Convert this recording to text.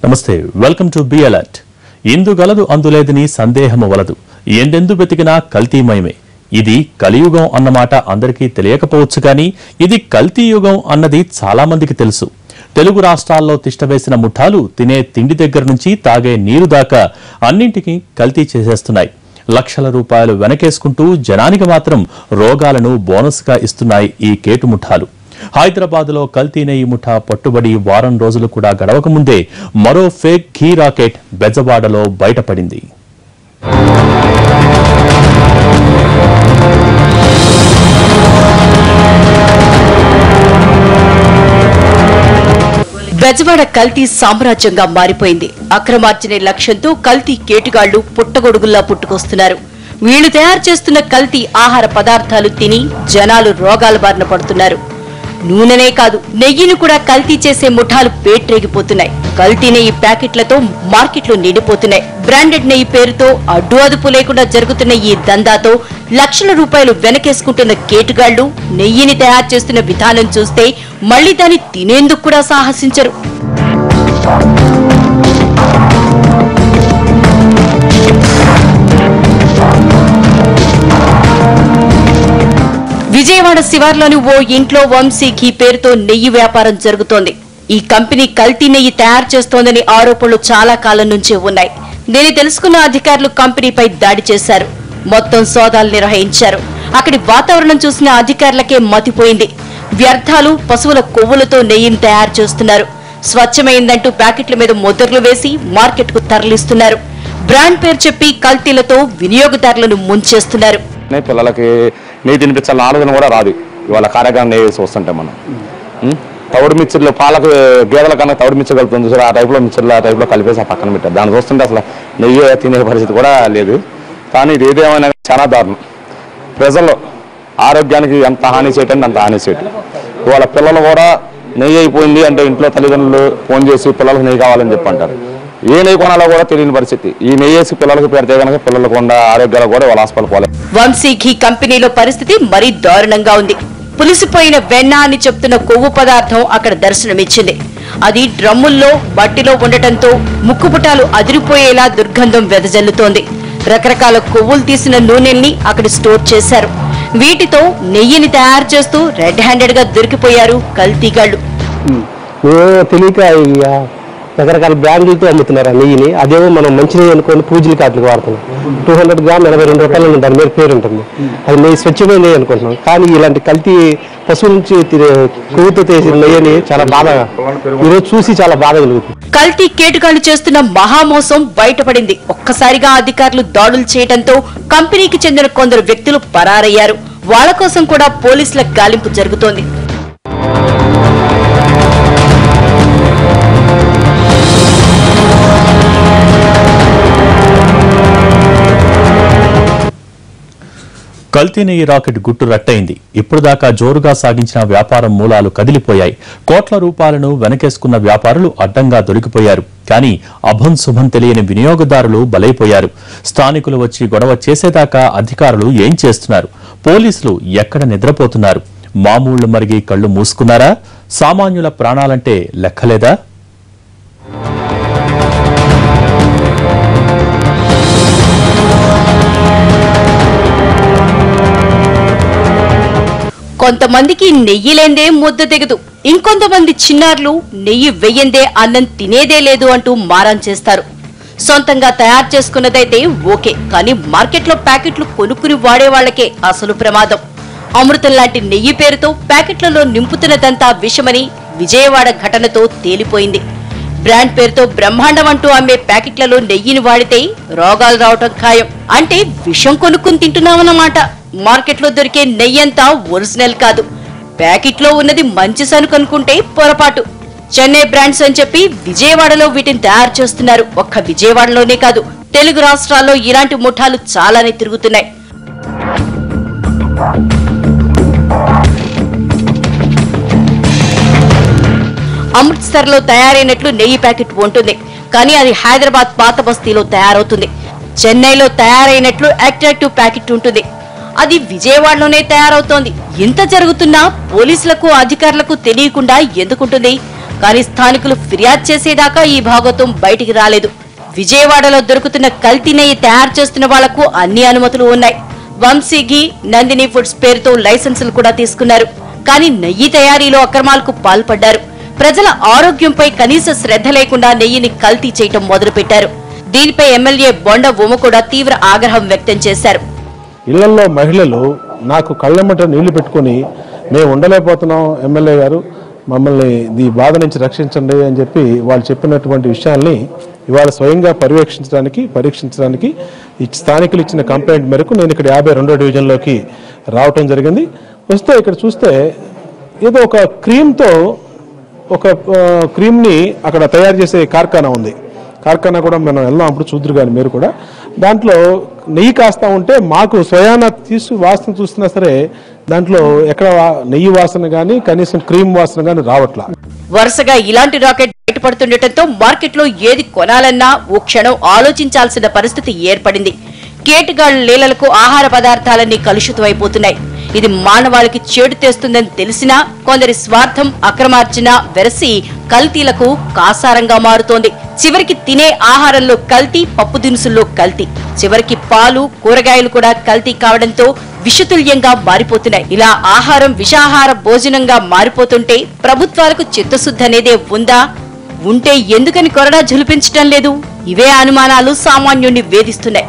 నమస్తే welcome to be alert. ఇందు గలదు అందులేదని సందేహము వలదు, ఎందెందు వెతికినా కల్తీమయమే. ఇది కలియుగం అన్నమాట అందరికీ తెలియకపోవచ్చు కానీ ఇది కల్తీ యుగం అన్నది చాలా మందికి తెలుసు. తెలుగు రాష్ట్రాల్లో తిష్టవేసిన ముఠాలు తినే తిండి దగ్గర నుంచి తాగే నీరు దాకా అన్నింటికీ కల్తీ చేసేస్తున్నాయి. లక్షల రూపాయలు వెనకేసుకుంటూ జనానికి మాత్రం రోగాలను బోనస్గా ఇస్తున్నాయి ఈ కేటు ముఠాలు. హైదరాబాద్లో కల్తీ నెయ్యి ముఠా పట్టుబడి వారం రోజులు కూడా గడవకముందే మరో ఫేక్ ఘీ రాకెట్ బెజవాడలో బయటపడింది. బెజవాడ కల్తీ సామ్రాజ్యంగా మారిపోయింది. అక్రమార్జనే లక్ష్యంతో కల్తీ కేటుగాళ్లు పుట్టగొడుగుల్లా పుట్టుకొస్తున్నారు. వీళ్లు తయారు చేస్తున్న కల్తీ ఆహార పదార్థాలు తిని జనాలు రోగాల బారిన పడుతున్నారు. నూనెనే కాదు, నెయ్యిని కూడా కల్తీ చేసే ముఠాలు పేట్రేగిపోతున్నాయి. కల్తీ నెయ్యి ప్యాకెట్లతో మార్కెట్లు నిండిపోతున్నాయి. బ్రాండెడ్ నెయ్యి పేరుతో అడ్డు అదుపు లేకుండా జరుగుతున్న ఈ దందాతో లక్షల రూపాయలు వెనకేసుకుంటున్న కేటుగాళ్లు నెయ్యిని తయారు చేస్తున్న విధానం చూస్తే మళ్లీ దాన్ని తినేందుకు కూడా సాహసించరు. విజయవాడ శివార్లోని ఓ ఇంట్లో వంశీ ఘీ పేరుతో నెయ్యి వ్యాపారం జరుగుతోంది. ఈ కంపెనీ కల్తీ నెయ్యి తయారు చేస్తోందని ఆరోపణలు చాలా కాలం నుంచే ఉన్నాయి. దీన్ని తెలుసుకున్న అధికారులు కంపెనీపై దాడి చేశారు. మొత్తం సోదాలు నిర్వహించారు. అక్కడి వాతావరణం చూసిన అధికారులకే మతిపోయింది. వ్యర్థాలు, పశువుల కొవ్వులతో నెయ్యిని తయారు చేస్తున్నారు. స్వచ్ఛమైందంటూ ప్యాకెట్ల మీద ముద్రలు వేసి మార్కెట్ కు తరలిస్తున్నారు. బ్రాండ్ పేరు చెప్పి కల్తీలతో వినియోగదారులను ముంచేస్తున్నారు. పిల్లలకి నెయ్యి తినిపించాలని ఆలోచన కూడా రాదు. ఇవాళ కార్యక్రమం నెయ్యి చూస్తుంటే మనం తౌడు మిక్చర్లు పాలకు గేదెల కన్నా తౌడు మిక్చర్ కలుపుతుంది చూసారు. ఆ టైప్లో మిక్చర్లు ఆ టైప్లో కలిపేసి ఆ పక్కన పెట్టారు. దాన్ని చూస్తుంటే అసలు నెయ్యి తినే పరిస్థితి కూడా లేదు. కానీ ఇది ఏదేమైనా చాలా దారుణం. ప్రజల్లో ఆరోగ్యానికి ఎంత హాని చేయటం అంత హాని చేయటం. ఇవాళ పిల్లలు కూడా నెయ్యి అయిపోయింది అంటే ఇంట్లో తల్లిదండ్రులు ఫోన్ చేసి పిల్లలకు నెయ్యి కావాలని చెప్పి అంటారు. ఏ నెయ్యి కొనాలో కూడా తెలియని పరిస్థితి. ఈ నెయ్యి వేసి పిల్లలకు పెడితే కనుక పిల్లలకు ఉన్న ఆరోగ్యాలు కూడా వాళ్ళ హాస్పిటల్ పోలేదు. వంశీ ఘీ కంపెనీలో పరిస్థితి మరీ దారుణంగా ఉంది. పులిసిపోయిన వెన్న అని చెప్తున్న కొవ్వు పదార్థం అక్కడ దర్శనమిచ్చింది. అది డ్రమ్ముల్లో మట్టిలో ఉండటంతో ముక్కుపుటాలు అదిరిపోయేలా దుర్గంధం వెదజల్లుతోంది. రకరకాల కొవ్వులు తీసిన నూనెల్ని అక్కడ స్టోర్ చేశారు. వీటితో నెయ్యిని తయారు చేస్తూ రెడ్ హ్యాండెడ్ గా దొరికిపోయారు కల్తీగాళ్లు. రకరకాల బ్రాండ్లతో అమ్ముతున్నారు ఆ నెయ్యిని. అదేమో మనం మంచి నెయ్యి అనుకోని పూజల కాట్లకు వాడుతున్నాం. 200 గ్రాములు 82 రూపాయలు దాని మీద పేరు ఉంటుంది. అది నెయ్యి స్వచ్ఛమైన నెయ్యి అనుకుంటున్నాం. కానీ ఇలాంటి కల్తీ పశువుల నుంచి కొవ్వుతో చేసిన నెయ్యిని చాలా బాధ ఈరోజు చూసి చాలా బాధ కలుగుతుంది. కల్తీ కేటుగాళ్లు చేస్తున్న మహామోసం బయటపడింది. ఒక్కసారిగా అధికారులు దాడులు చేయడంతో కంపెనీకి చెందిన కొందరు వ్యక్తులు పరారయ్యారు. వాళ్ల కోసం కూడా పోలీసుల గాలింపు జరుగుతోంది. కల్తీ నెయ్యి రాకెట్ గుట్టు రట్టయింది. ఇప్పుడు దాకా జోరుగా సాగించిన వ్యాపారం మూలాలు కదిలిపోయాయి. కోట్ల రూపాయలను వెనకేసుకున్న వ్యాపారులు అడ్డంగా దొరికిపోయారు. కానీ అభం శుభం తెలియని వినియోగదారులు బలైపోయారు. స్థానికులు వచ్చి గొడవ చేసేదాకా అధికారులు ఏం చేస్తున్నారు? పోలీసులు ఎక్కడ నిద్రపోతున్నారు? మామూళ్లు మరిగి కళ్లు మూసుకున్నారా? సామాన్యుల ప్రాణాలంటే లెక్కలేదా? కొంతమందికి నెయ్యి లేందే ముద్ద దిగదు. ఇంకొంతమంది చిన్నారులు నెయ్యి వెయ్యందే అన్నం తినేదే లేదు అంటూ మారం చేస్తారు. సొంతంగా తయారు చేసుకున్నదైతే ఓకే, కానీ మార్కెట్లో ప్యాకెట్లు కొనుక్కుని వాడే వాళ్లకే అసలు ప్రమాదం. అమృతం లాంటి నెయ్యి పేరుతో ప్యాకెట్లలో నింపుతున్నదంతా విషమని విజయవాడ ఘటనతో తేలిపోయింది. బ్రాండ్ పేరుతో బ్రహ్మాండం అంటూ అమ్మే ప్యాకెట్లలో నెయ్యిని వాడితే రోగాలు రావటం ఖాయం. అంటే విషం కొనుక్కుని తింటున్నామన్నమాట. మార్కెట్లో దొరికే నెయ్యంతా ఒరిజినల్ కాదు. ప్యాకెట్లో ఉన్నది మంచి సరుకు అనుకుంటే పొరపాటు. చెన్నై బ్రాండ్స్ అని చెప్పి విజయవాడలో వీటిని తయారు చేస్తున్నారు. ఒక్క విజయవాడలోనే కాదు, తెలుగు రాష్ట్రాల్లో ఇలాంటి ముఠాలు చాలానే తిరుగుతున్నాయి. అమృత్సర్లో తయారైనట్లు నెయ్యి ప్యాకెట్ ఉంటుంది, కానీ అది హైదరాబాద్ పాత బస్తీలో తయారవుతుంది. చెన్నైలో తయారైనట్లు అట్రాక్టివ్ ప్యాకెట్ ఉంటుంది, అది విజయవాడలోనే తయారవుతోంది. ఇంత జరుగుతున్నా పోలీసులకు అధికారులకు తెలియకుండా ఎందుకుంటుంది? కానీ స్థానికులు ఫిర్యాదు చేసేదాకా ఈ భాగోతం బయటికి రాలేదు. విజయవాడలో దొరుకుతున్న కల్తీ నెయ్యి తయారు చేస్తున్న వాళ్లకు అన్ని అనుమతులు ఉన్నాయి. వంశీ ఘీ, నందిని ఫుడ్స్ పేరుతో లైసెన్సులు కూడా తీసుకున్నారు. కానీ నెయ్యి తయారీలో అక్రమాలకు పాల్పడ్డారు. ప్రజల ఆరోగ్యంపై కనీస శ్రద్ధ లేకుండా నెయ్యిని కల్తీ చేయటం మొదలుపెట్టారు. దీనిపై ఎమ్మెల్యే బొండ ఉమ కూడా తీవ్ర ఆగ్రహం వ్యక్తం చేశారు. ఇళ్లలో మహిళలు నాకు కళ్ళెమ్మట నీళ్లు పెట్టుకుని మేము ఉండలేకపోతున్నాం, ఎమ్మెల్యే గారు మమ్మల్ని ఈ బాధ నుంచి రక్షించండి అని చెప్పి వాళ్ళు చెప్పినటువంటి విషయాల్ని ఇవాళ స్వయంగా పరీక్షించడానికి ఈ స్థానికులు ఇచ్చిన కంప్లైంట్ మేరకు నేను ఇక్కడ 52వ డివిజన్లోకి రావటం జరిగింది. వస్తే ఇక్కడ చూస్తే ఏదో ఒక క్రీమ్తో ఒక క్రీమ్ని అక్కడ తయారు చేసే కార్ఖానా ఉంది. కార్ఖానా కూడా మనం వెళ్దాం, అప్పుడు చూద్దరు కానీ మీరు కూడా. దాంట్లో నెయ్యి కాస్తా ఉంటే మాకు స్వయాన వాసన చూస్తున్నా సరే దాంట్లో ఎక్కడ నెయ్యి వాసన కానీ కనీసం క్రీమ్ వాసన కానీ రావట్లా. వరుసగా ఇలాంటి రాకెట్ బయటపడుతుండటంతో మార్కెట్లో ఏది కొనాలన్నా ఓ క్షణం ఆలోచించాల్సిన పరిస్థితి ఏర్పడింది. కేటుగాళ్ల లీలలకు ఆహార పదార్థాలన్నీ కలుషితమైపోతున్నాయి. ఇది మానవాళికి చేడు తెస్తుందని తెలిసినా కొందరి స్వార్థం, అక్రమార్జన వెరసి కల్తీలకు కాసారంగా మారుతోంది. చివరికి తినే ఆహారంలో కల్తీ, పప్పు దినుసుల్లో కల్తీ, చివరికి పాలు, కూరగాయలు కూడా కల్తీ కావడంతో విషతుల్యంగా మారిపోతున్నాయి. ఇలా ఆహారం విషాహార భోజనంగా మారిపోతుంటే ప్రభుత్వాలకు చిత్తశుద్ధి అనేదే ఉందా? ఉంటే ఎందుకని కొరడా జులిపించటం లేదు? ఇవే అనుమానాలు సామాన్యుణ్ణి వేధిస్తున్నాయి.